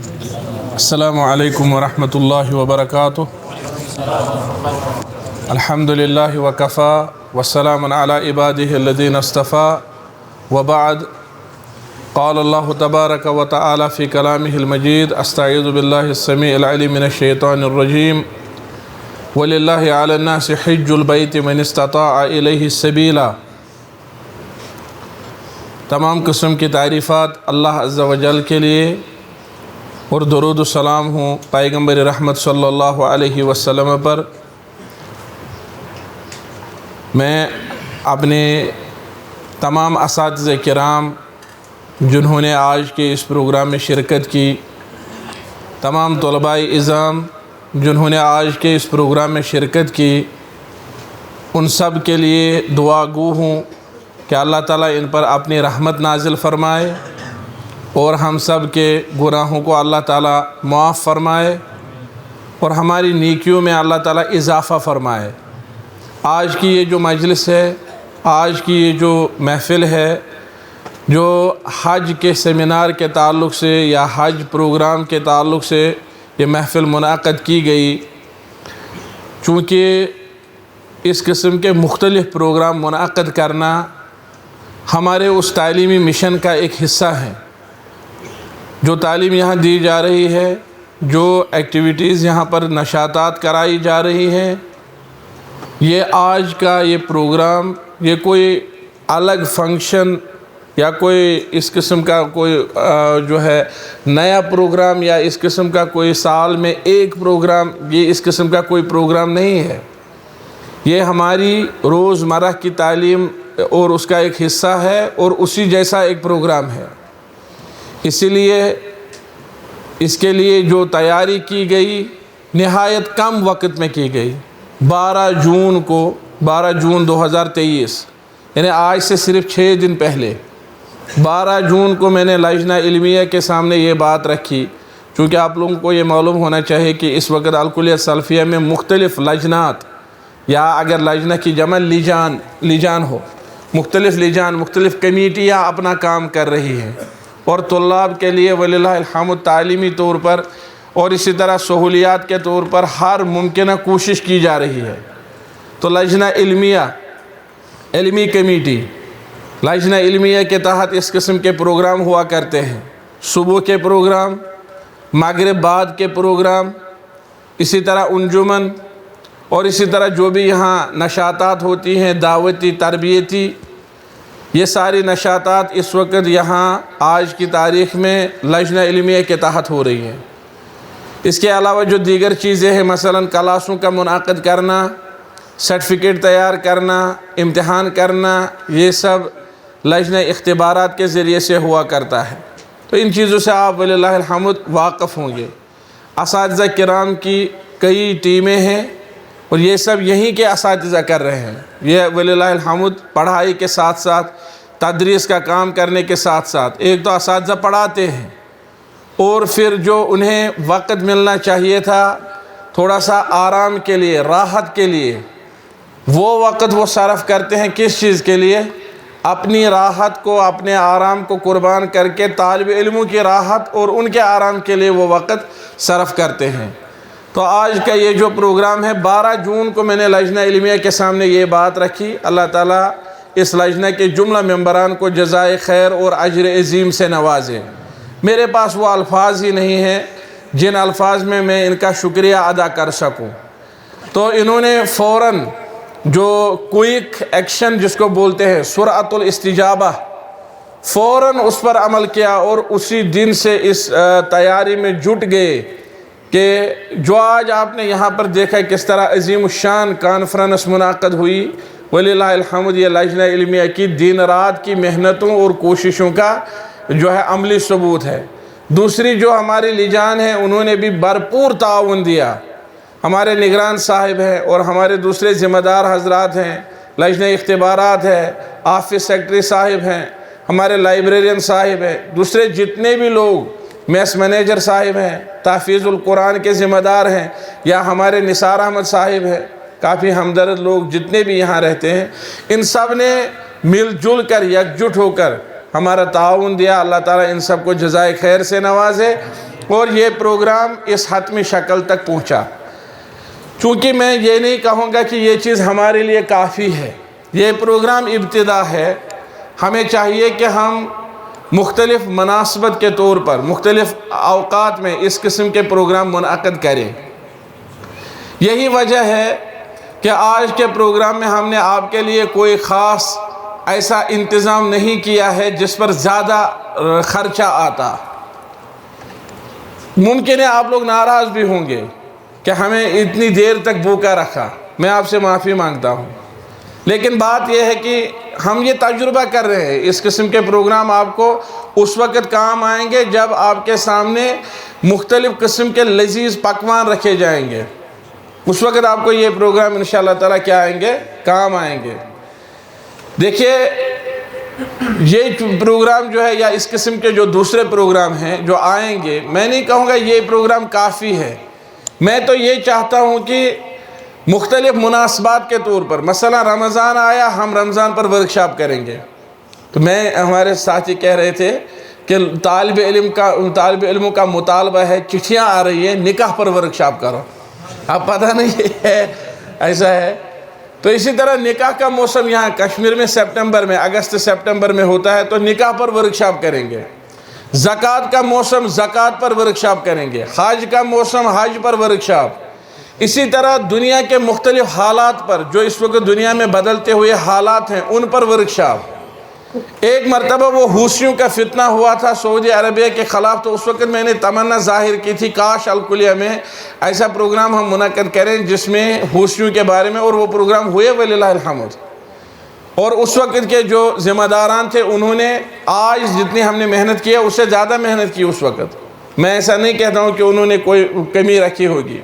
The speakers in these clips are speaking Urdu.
السلام علیکم ورحمۃ اللہ وبرکاتہ۔ الحمد للہ وکفا والسلام علی عبادہ الذین اصطفیٰ وبعد۔ قال اللہ تبارک وتعالی فی کلامہ المجید استعیذ باللہ السمیع العلیم من الشیطان الرجیم وللہ علی الناس حج البیت من استطاع الیہ السبیلا۔ تمام قسم کی تعریفات اللہ عز و جل کے لیے اور درود و سلام ہوں پیغمبر رحمت صلی اللہ علیہ وسلم پر۔ میں اپنے تمام اساتذہ کرام جنہوں نے آج کے اس پروگرام میں شرکت کی، تمام طلباء اعظام جنہوں نے آج کے اس پروگرام میں شرکت کی، ان سب کے لیے دعا گو ہوں کہ اللہ تعالیٰ ان پر اپنی رحمت نازل فرمائے اور ہم سب کے گناہوں کو اللہ تعالیٰ معاف فرمائے اور ہماری نیکیوں میں اللہ تعالیٰ اضافہ فرمائے۔ آج کی یہ جو مجلس ہے، آج کی یہ جو محفل ہے، جو حج کے سیمینار کے تعلق سے یا حج پروگرام کے تعلق سے یہ محفل منعقد کی گئی، چونکہ اس قسم کے مختلف پروگرام منعقد کرنا ہمارے اس تعلیمی مشن کا ایک حصہ ہے۔ جو تعلیم یہاں دی جا رہی ہے، جو ایکٹیویٹیز یہاں پر نشاطات کرائی جا رہی ہیں، یہ آج کا یہ پروگرام یہ کوئی الگ فنکشن یا کوئی اس قسم کا کوئی جو ہے نیا پروگرام یا اس قسم کا کوئی سال میں ایک پروگرام، یہ اس قسم کا کوئی پروگرام نہیں ہے۔ یہ ہماری روزمرہ کی تعلیم اور اس کا ایک حصہ ہے اور اسی جیسا ایک پروگرام ہے۔ اسی لیے اس کے لیے جو تیاری کی گئی نہایت کم وقت میں کی گئی۔ 12 جون 2023 یعنی آج سے صرف 6 دن پہلے 12 جون کو میں نے لجنہ علمیہ کے سامنے یہ بات رکھی، چونکہ آپ لوگوں کو یہ معلوم ہونا چاہیے کہ اس وقت الکلیہ سلفیہ میں مختلف لجنات یا اگر لجنہ کی جمع لیجان ہو، مختلف لیجان مختلف کمیٹیاں اپنا کام کر رہی ہیں اور طلاب کے لیے وللہ الحمد تعلیمی طور پر اور اسی طرح سہولیات کے طور پر ہر ممکنہ کوشش کی جا رہی ہے۔ تو لجنہ علمی کمیٹی لجنہ علمیہ کے تحت اس قسم کے پروگرام ہوا کرتے ہیں، صبح کے پروگرام، مغرب بعد کے پروگرام، اسی طرح انجمن اور اسی طرح جو بھی یہاں نشاطات ہوتی ہیں دعوتی تربیتی، یہ ساری نشاطات اس وقت یہاں آج کی تاریخ میں لجنہ علمیہ کے تحت ہو رہی ہیں۔ اس کے علاوہ جو دیگر چیزیں ہیں، مثلا کلاسوں کا منعقد کرنا، سرٹیفکیٹ تیار کرنا، امتحان کرنا، یہ سب لجنہ اختبارات کے ذریعے سے ہوا کرتا ہے۔ تو ان چیزوں سے آپ وللہ الحمد واقف ہوں گے۔ اساتذہ کرام کی کئی ٹیمیں ہیں اور یہ سب یہیں کے اساتذہ کر رہے ہیں۔ یہ وللہ الحمد پڑھائی کے ساتھ ساتھ تدریس کا کام کرنے کے ساتھ ساتھ ایک تو اساتذہ پڑھاتے ہیں اور پھر جو انہیں وقت ملنا چاہیے تھا تھوڑا سا آرام کے لیے، راحت کے لیے، وہ وقت وہ صرف کرتے ہیں کس چیز کے لیے؟ اپنی راحت کو، اپنے آرام کو قربان کر کے طالب علموں کی راحت اور ان کے آرام کے لیے وہ وقت صرف کرتے ہیں۔ تو آج کا یہ جو پروگرام ہے 12 جون کو میں نے لجنہ علمیہ کے سامنے یہ بات رکھی۔ اللہ تعالیٰ اس لجنہ کے جملہ ممبران کو جزائے خیر اور اجر عظیم سے نوازے۔ میرے پاس وہ الفاظ ہی نہیں ہیں جن الفاظ میں میں ان کا شکریہ ادا کر سکوں۔ تو انہوں نے فوراً جو کوئک ایکشن جس کو بولتے ہیں، سرعت الاستجابہ، فوراً اس پر عمل کیا اور اسی دن سے اس تیاری میں جٹ گئے کہ جو آج آپ نے یہاں پر دیکھا کس طرح عظیم الشان کانفرنس منعقد ہوئی، وللہ الحمد یہ لجنہ علمیہ کی دن رات کی محنتوں اور کوششوں کا جو ہے عملی ثبوت ہے۔ دوسری جو ہماری لجان ہیں انہوں نے بھی بھرپور تعاون دیا۔ ہمارے نگران صاحب ہیں اور ہمارے دوسرے ذمہ دار حضرات ہیں، لجنہ اختبارات ہے، آفس سیکرٹری صاحب ہیں، ہمارے لائبریرین صاحب ہیں، دوسرے جتنے بھی لوگ میس مینیجر صاحب ہیں، تحفیظ القرآن کے ذمہ دار ہیں، یا ہمارے نثار احمد صاحب ہیں، کافی ہمدرد لوگ جتنے بھی یہاں رہتے ہیں، ان سب نے مل جل کر یکجٹ ہو کر ہمارا تعاون دیا۔ اللہ تعالیٰ ان سب کو جزائے خیر سے نوازے اور یہ پروگرام اس حتمی شکل تک پہنچا۔ چونکہ میں یہ نہیں کہوں گا کہ یہ چیز ہمارے لیے کافی ہے، یہ پروگرام ابتدا ہے۔ ہمیں چاہیے کہ ہم مختلف مناسبت کے طور پر مختلف اوقات میں اس قسم کے پروگرام منعقد کریں۔ یہی وجہ ہے کہ آج کے پروگرام میں ہم نے آپ کے لیے کوئی خاص ایسا انتظام نہیں کیا ہے جس پر زیادہ خرچہ آتا۔ ممکن ہے آپ لوگ ناراض بھی ہوں گے کہ ہمیں اتنی دیر تک بھوکا رکھا، میں آپ سے معافی مانگتا ہوں، لیکن بات یہ ہے کہ ہم یہ تجربہ کر رہے ہیں۔ اس قسم کے پروگرام آپ کو اس وقت کام آئیں گے جب آپ کے سامنے مختلف قسم کے لذیذ پکوان رکھے جائیں گے، اس وقت آپ کو یہ پروگرام انشاءاللہ تعالیٰ کیا آئیں گے؟ کام آئیں گے۔ دیکھیے یہ پروگرام جو ہے یا اس قسم کے جو دوسرے پروگرام ہیں جو آئیں گے، میں نہیں کہوں گا یہ پروگرام کافی ہے۔ میں تو یہ چاہتا ہوں کہ مختلف مناسبات کے طور پر، مثلا رمضان آیا، ہم رمضان پر ورکشاپ کریں گے۔ تو ہمارے ساتھی کہہ رہے تھے کہ طالب علموں کا مطالبہ ہے، چٹھیاں آ رہی ہیں نکاح پر ورکشاپ کرو۔ اب پتہ نہیں ہے ایسا ہے۔ تو اسی طرح نکاح کا موسم یہاں کشمیر میں سپٹمبر میں، اگست سپٹمبر میں ہوتا ہے، تو نکاح پر ورکشاپ کریں گے۔ زکوٰۃ کا موسم زکوٰۃ پر ورکشاپ کریں گے۔ حج کا موسم حج پر ورکشاپ۔ اسی طرح دنیا کے مختلف حالات پر، جو اس وقت دنیا میں بدلتے ہوئے حالات ہیں، ان پر ورکشاپ۔ ایک مرتبہ وہ حوثیوں کا فتنہ ہوا تھا سعودی عربیہ کے خلاف، تو اس وقت میں نے تمنا ظاہر کی تھی کاش الکلیہ میں ایسا پروگرام ہم منعقد کریں جس میں حوثیوں کے بارے میں، اور وہ پروگرام ہوئے وللہ الحمد۔ اور اس وقت کے جو ذمہ داران تھے انہوں نے آج جتنی ہم نے محنت کی ہے اس سے زیادہ محنت کی اس وقت۔ میں ایسا نہیں کہتا ہوں کہ انہوں نے کوئی کمی رکھی ہوگی،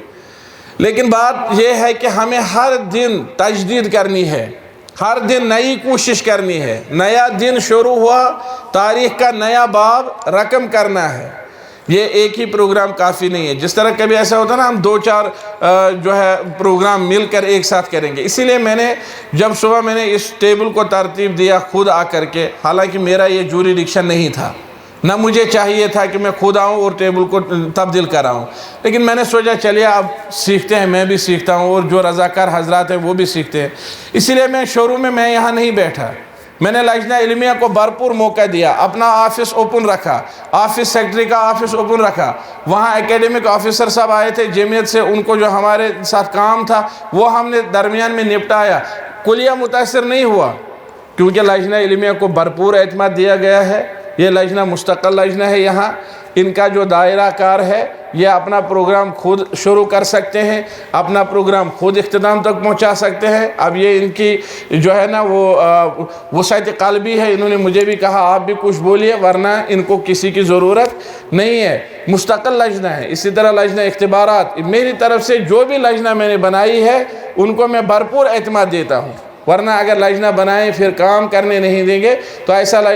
لیکن بات یہ ہے کہ ہمیں ہر دن تجدید کرنی ہے، ہر دن نئی کوشش کرنی ہے۔ نیا دن شروع ہوا، تاریخ کا نیا باب رقم کرنا ہے۔ یہ ایک ہی پروگرام کافی نہیں ہے۔ جس طرح کبھی ایسا ہوتا ہے نا، ہم دو چار جو ہے پروگرام مل کر ایک ساتھ کریں گے۔ اسی لیے میں نے جب صبح میں نے اس ٹیبل کو ترتیب دیا خود آ کر کے، حالانکہ میرا یہ جوریڈکشن نہیں تھا، نہ مجھے چاہیے تھا کہ میں خود آؤں اور ٹیبل کو تبدیل کراؤں، لیکن میں نے سوچا چلیے اب سیکھتے ہیں، میں بھی سیکھتا ہوں اور جو رضاکار حضرات ہیں وہ بھی سیکھتے ہیں۔ اسی لیے میں شروع میں یہاں نہیں بیٹھا، میں نے لجنہ علمیہ کو بھرپور موقع دیا، اپنا آفس اوپن رکھا، آفس سیکرٹری کا آفس اوپن رکھا، وہاں اکیڈمک آفیسر صاحب آئے تھے جمعیت سے، ان کو جو ہمارے ساتھ کام تھا وہ ہم نے درمیان میں نپٹایا۔ کلیہ متاثر نہیں ہوا کیونکہ لجنہ علمیہ کو بھرپور اعتماد دیا گیا ہے۔ یہ لجنہ مستقل لجنہ ہے، یہاں ان کا جو دائرہ کار ہے یہ اپنا پروگرام خود شروع کر سکتے ہیں، اپنا پروگرام خود اختتام تک پہنچا سکتے ہیں۔ اب یہ ان کی جو ہے نا وہ وسعت قلبی ہے، انہوں نے مجھے بھی کہا آپ بھی کچھ بولیے ورنہ ان کو کسی کی ضرورت نہیں ہے۔ مستقل لجنہ ہے۔ اسی طرح لجنہ اختبارات، میری طرف سے جو بھی لجنہ میں نے بنائی ہے ان کو میں بھرپور اعتماد دیتا ہوں، ورنہ اگر لجنہ بنائیں پھر کام کرنے نہیں دیں گے تو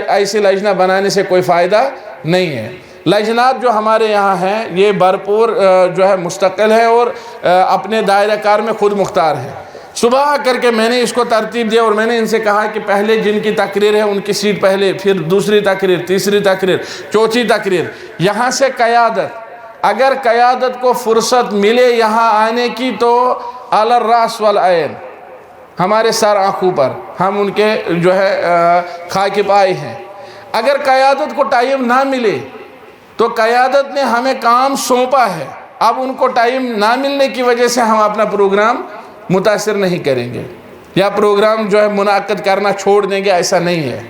ایسی لجنہ بنانے سے کوئی فائدہ نہیں ہے۔ لجنات جو ہمارے یہاں ہیں یہ بھرپور جو ہے مستقل ہے اور اپنے دائرہ کار میں خود مختار ہے۔ صبح آ کر کے میں نے اس کو ترتیب دیا اور میں نے ان سے کہا کہ پہلے جن کی تقریر ہے ان کی سیٹ پہلے، پھر دوسری تقریر، تیسری تقریر، چوتھی تقریر، یہاں سے قیادت، اگر قیادت کو فرصت ملے یہاں آنے کی تو علی الراس والعین، ہمارے سر آنکھوں پر، ہم ان کے جو ہے خاک پائے ہیں۔ اگر قیادت کو ٹائم نہ ملے تو قیادت نے ہمیں کام سونپا ہے، اب ان کو ٹائم نہ ملنے کی وجہ سے ہم اپنا پروگرام متاثر نہیں کریں گے یا پروگرام جو ہے منعقد کرنا چھوڑ دیں گے، ایسا نہیں ہے۔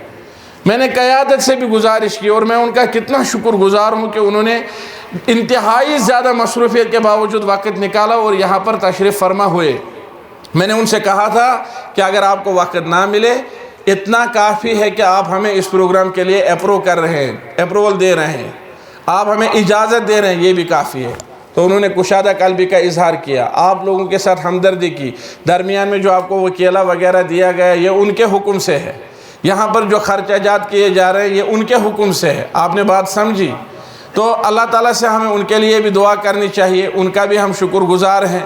میں نے قیادت سے بھی گزارش کی اور میں ان کا کتنا شکر گزار ہوں کہ انہوں نے انتہائی زیادہ مصروفیت کے باوجود وقت نکالا اور یہاں پر تشریف فرما ہوئے۔ میں نے ان سے کہا تھا کہ اگر آپ کو وقت نہ ملے اتنا کافی ہے کہ آپ ہمیں اس پروگرام کے لیے اپروول دے رہے ہیں، آپ ہمیں اجازت دے رہے ہیں، یہ بھی کافی ہے۔ تو انہوں نے کشادہ قلبی کا اظہار کیا، آپ لوگوں کے ساتھ ہمدردی کی۔ درمیان میں جو آپ کو وکیلا وغیرہ دیا گیا یہ ان کے حکم سے ہے، یہاں پر جو خرچہ جات کیے جا رہے ہیں یہ ان کے حکم سے ہے۔ آپ نے بات سمجھی؟ تو اللہ تعالیٰ سے ہمیں ان کے لیے بھی دعا کرنی چاہیے، ان کا بھی ہم شکر گزار ہیں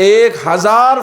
1000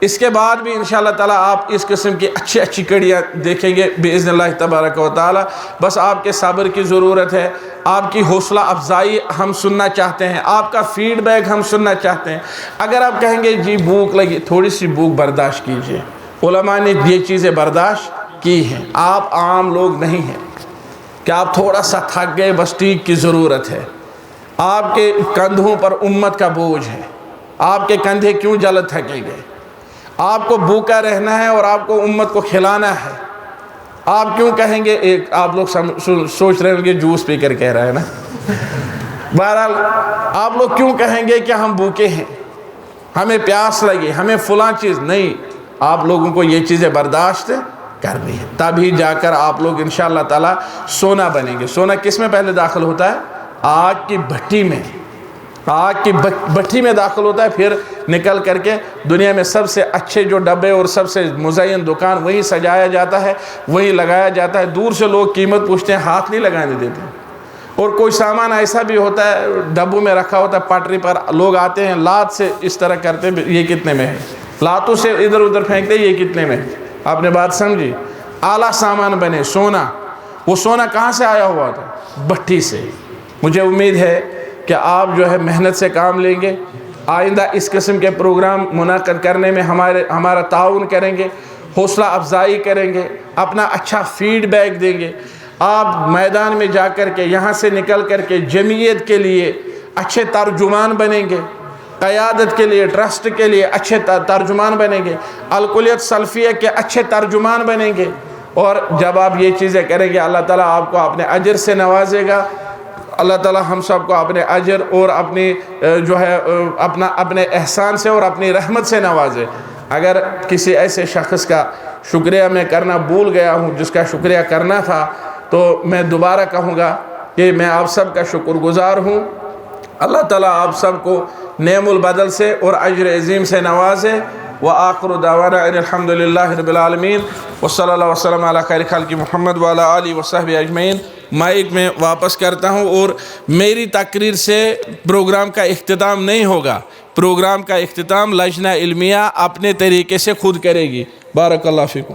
اس کے بعد بھی انشاءاللہ تعالیٰ آپ اس قسم کی اچھی اچھی کڑیاں دیکھیں گے باذن اللہ تبارک و تعالیٰ۔ بس آپ کے صبر کی ضرورت ہے، آپ کی حوصلہ افزائی ہم سننا چاہتے ہیں، آپ کا فیڈ بیک ہم سننا چاہتے ہیں۔ اگر آپ کہیں گے جی بھوک لگی، تھوڑی سی بھوک برداشت کیجئے، علماء نے یہ چیزیں برداشت کی ہیں، آپ عام لوگ نہیں ہیں کہ آپ تھوڑا سا تھک گئے، بس ٹیک کی ضرورت ہے۔ آپ کے کندھوں پر امت کا بوجھ ہے، آپ کے کندھے کیوں جلد تھکیں گے؟ آپ کو بھوکا رہنا ہے اور آپ کو امت کو کھلانا ہے، آپ کیوں کہیں گے؟ ایک آپ لوگ سوچ رہے ہوں گے جوس پی کر کہہ رہا ہے نا، بہرحال آپ لوگ کیوں کہیں گے کہ ہم بھوکے ہیں، ہمیں پیاس لگی، ہمیں فلاں چیز نہیں؟ آپ لوگوں کو یہ چیزیں برداشت کرنی ہے، تبھی جا کر آپ لوگ انشاءاللہ تعالیٰ سونا بنیں گے۔ سونا کس میں پہلے داخل ہوتا ہے؟ آگ کی بھٹی میں، آگ کی بھٹی میں داخل ہوتا ہے، پھر نکل کر کے دنیا میں سب سے اچھے جو ڈبے اور سب سے مزین دکان وہی سجایا جاتا ہے، وہی لگایا جاتا ہے۔ دور سے لوگ قیمت پوچھتے ہیں، ہاتھ نہیں لگانے دیتے۔ اور کوئی سامان ایسا بھی ہوتا ہے ڈبوں میں رکھا ہوتا ہے، پٹری پر لوگ آتے ہیں لات سے اس طرح کرتے ہیں، یہ کتنے میں ہے؟ لاتوں سے ادھر ادھر پھینکتے ہیں، یہ کتنے میں ہے؟ آپ نے بات سمجھی؟ اعلیٰ سامان بنے، سونا، وہ سونا کہاں سے آیا ہوا تھا؟ بھٹی سے۔ مجھے امید ہے کہ آپ جو ہے محنت سے کام لیں گے، آئندہ اس قسم کے پروگرام منعقد کرنے میں ہمارا تعاون کریں گے، حوصلہ افزائی کریں گے، اپنا اچھا فیڈ بیک دیں گے۔ آپ میدان میں جا کر کے یہاں سے نکل کر کے جمعیت کے لیے اچھے ترجمان بنیں گے، قیادت کے لیے، ٹرسٹ کے لیے اچھے ترجمان بنیں گے، الکلیت سلفیہ کے اچھے ترجمان بنیں گے۔ اور جب آپ یہ چیزیں کریں گے اللہ تعالیٰ آپ کو اپنے اجر سے نوازے گا۔ اللہ تعالیٰ ہم سب کو اپنے اجر اور اپنی جو ہے اپنے احسان سے اور اپنی رحمت سے نوازے۔ اگر کسی ایسے شخص کا شکریہ میں کرنا بھول گیا ہوں جس کا شکریہ کرنا تھا، تو میں دوبارہ کہوں گا کہ میں آپ سب کا شکر گزار ہوں۔ اللہ تعالیٰ آپ سب کو نعم البدل سے اور اجر عظیم سے نوازے۔ وآخر دعوانا ان الحمد للہ رب العالمین وصلی اللہ وسلم علی خیر خلق محمد وعلی آلہ وصحبہ اجمعین۔ مائک میں واپس کرتا ہوں، اور میری تقریر سے پروگرام کا اختتام نہیں ہوگا، پروگرام کا اختتام لجنہ علمیہ اپنے طریقے سے خود کرے گی۔ بارک اللہ فیکم۔